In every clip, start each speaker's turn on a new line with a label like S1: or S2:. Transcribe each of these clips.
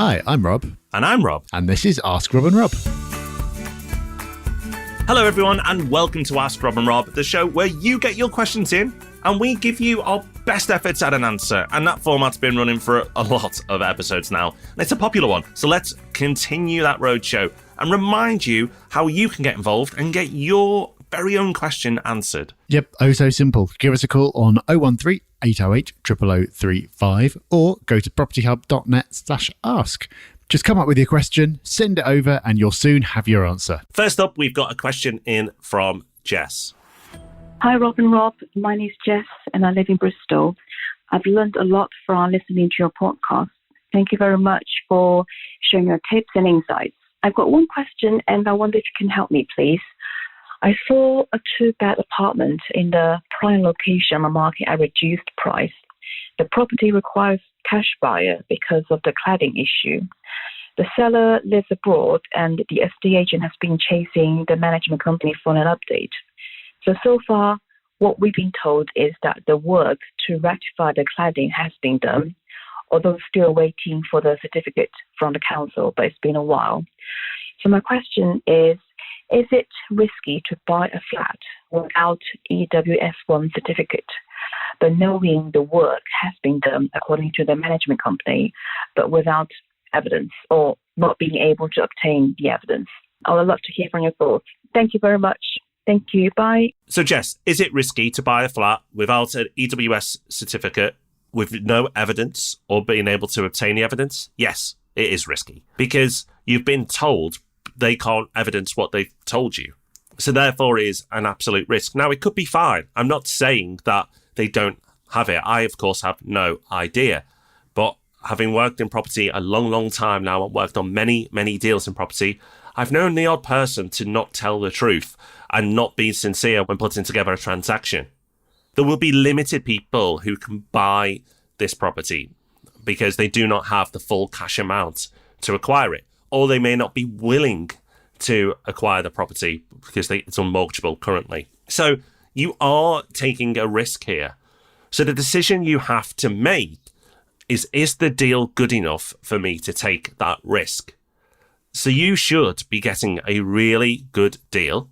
S1: Hi, I'm Rob.
S2: And I'm Rob.
S1: And this is Ask Rob and Rob.
S2: Hello, everyone, and welcome to Ask Rob and Rob, the show where you get your questions in and we give you our best efforts at an answer. And that format's been running for a lot of episodes now. And it's a popular one. So let's continue that roadshow and remind you how you can get involved and get your very own question answered.
S1: Yep, oh so simple. Give us a call on 013 808 00035 or go to propertyhub.net/ask. Just come up with your question, send it over, and you'll soon have your answer.
S2: First up, we've got a question in from Jess.
S3: Hi, Rob and Rob. My name is Jess, and I live in Bristol. I've learned a lot from listening to your podcast. Thank you very much for sharing your tips and insights. I've got one question, and I wonder if you can help me, please. I saw a two-bed apartment in the prime location on the market at reduced price. The property requires cash buyer because of the cladding issue. The seller lives abroad and the estate agent has been chasing the management company for an update. So far, what we've been told is that the work to rectify the cladding has been done, although still waiting for the certificate from the council, but it's been a while. So my question is it risky to buy a flat without EWS1 certificate, but knowing the work has been done according to the management company, but without evidence or not being able to obtain the evidence? I would love to hear from your thoughts. Thank you very much. Thank you. Bye.
S2: So, Jess, is it risky to buy a flat without an EWS certificate with no evidence or being able to obtain the evidence? Yes, it is risky because you've been told they can't evidence what they've told you. So therefore it is an absolute risk. Now, it could be fine. I'm not saying that they don't have it. I, of course, have no idea. But having worked in property a long, long time now, I've worked on many, many deals in property, I've known the odd person to not tell the truth and not be sincere when putting together a transaction. There will be limited people who can buy this property because they do not have the full cash amount to acquire it, or they may not be willing to acquire the property because it's unmortgageable currently. So you are taking a risk here. So the decision you have to make is the deal good enough for me to take that risk? So you should be getting a really good deal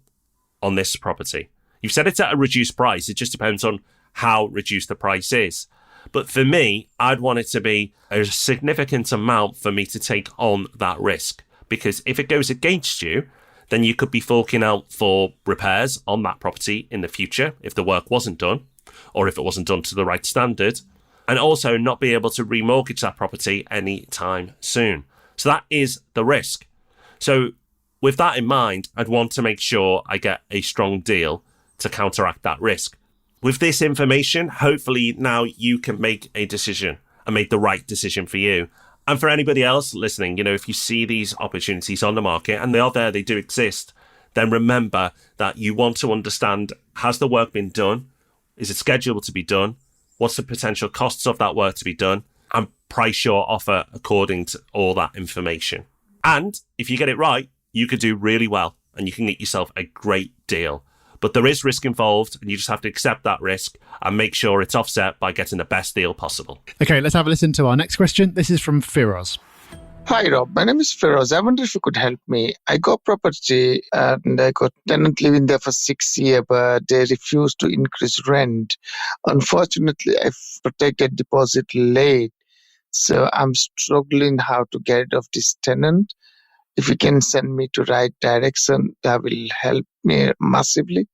S2: on this property. You've said it's at a reduced price. It just depends on how reduced the price is. But for me, I'd want it to be a significant amount for me to take on that risk. Because if it goes against you, then you could be forking out for repairs on that property in the future if the work wasn't done, or if it wasn't done to the right standard, and also not be able to remortgage that property anytime soon. So that is the risk. So with that in mind, I'd want to make sure I get a strong deal to counteract that risk. With this information, hopefully now you can make a decision and make the right decision for you. And for anybody else listening, if you see these opportunities on the market and they are there, they do exist, then remember that you want to understand, has the work been done? Is it scheduled to be done? What's the potential costs of that work to be done? And price your offer according to all that information. And if you get it right, you could do really well and you can get yourself a great deal. But there is risk involved and you just have to accept that risk and make sure it's offset by getting the best deal possible.
S1: Okay, let's have a listen to our next question. This is from Firoz.
S4: Hi Rob, my name is Firoz. I wonder if you could help me. I got property and I got tenant living there for 6 years, but they refused to increase rent. Unfortunately, I protected deposit late, so I'm struggling how to get rid of this tenant. If you can send me to right direction, that will help me massively.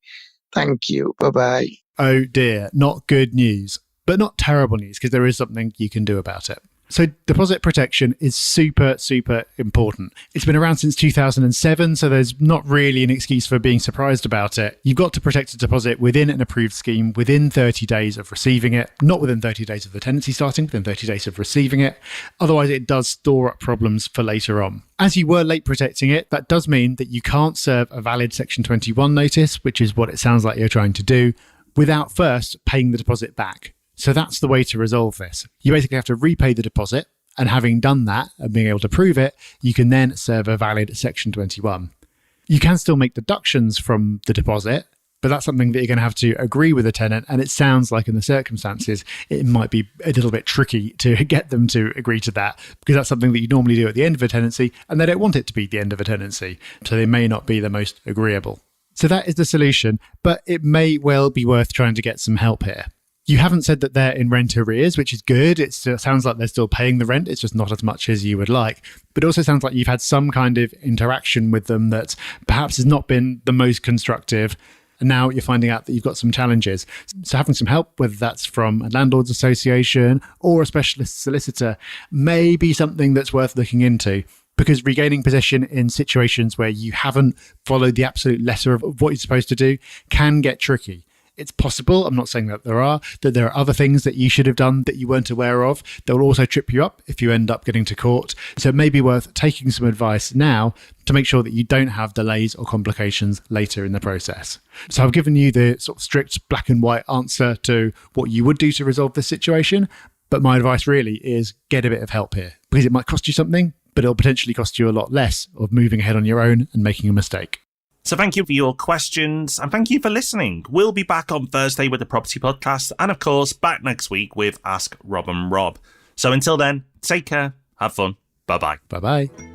S4: Thank you. Bye-bye.
S1: Oh dear, not good news, but not terrible news because there is something you can do about it. So deposit protection is super, super important. It's been around since 2007, so there's not really an excuse for being surprised about it. You've got to protect a deposit within an approved scheme within 30 days of receiving it, not within 30 days of the tenancy starting, within 30 days of receiving it. Otherwise, it does store up problems for later on. As you were late protecting it, that does mean that you can't serve a valid Section 21 notice, which is what it sounds like you're trying to do, without first paying the deposit back. So that's the way to resolve this. You basically have to repay the deposit, and having done that and being able to prove it, you can then serve a valid Section 21. You can still make deductions from the deposit, But that's something that you're going to have to agree with the tenant. And it sounds like in the circumstances, it might be a little bit tricky to get them to agree to that, because that's something that you normally do at the end of a tenancy, and they don't want it to be the end of a tenancy. So they may not be the most agreeable. So that is the solution, but it may well be worth trying to get some help here. You haven't said that they're in rent arrears, which is good. It sounds like they're still paying the rent. It's just not as much as you would like. But it also sounds like you've had some kind of interaction with them that perhaps has not been the most constructive. And now you're finding out that you've got some challenges. So having some help, whether that's from a landlord's association or a specialist solicitor, may be something that's worth looking into. Because regaining possession in situations where you haven't followed the absolute letter of what you're supposed to do can get tricky. It's possible, I'm not saying that there are other things that you should have done that you weren't aware of that will also trip you up if you end up getting to court. So it may be worth taking some advice now to make sure that you don't have delays or complications later in the process. So I've given you the sort of strict black and white answer to what you would do to resolve this situation. But my advice really is get a bit of help here, because it might cost you something, but it'll potentially cost you a lot less of moving ahead on your own and making a mistake.
S2: So thank you for your questions and thank you for listening. We'll be back on Thursday with the Property Podcast and, of course, back next week with Ask Rob and Rob. So until then, take care, have fun, bye-bye.
S1: Bye-bye.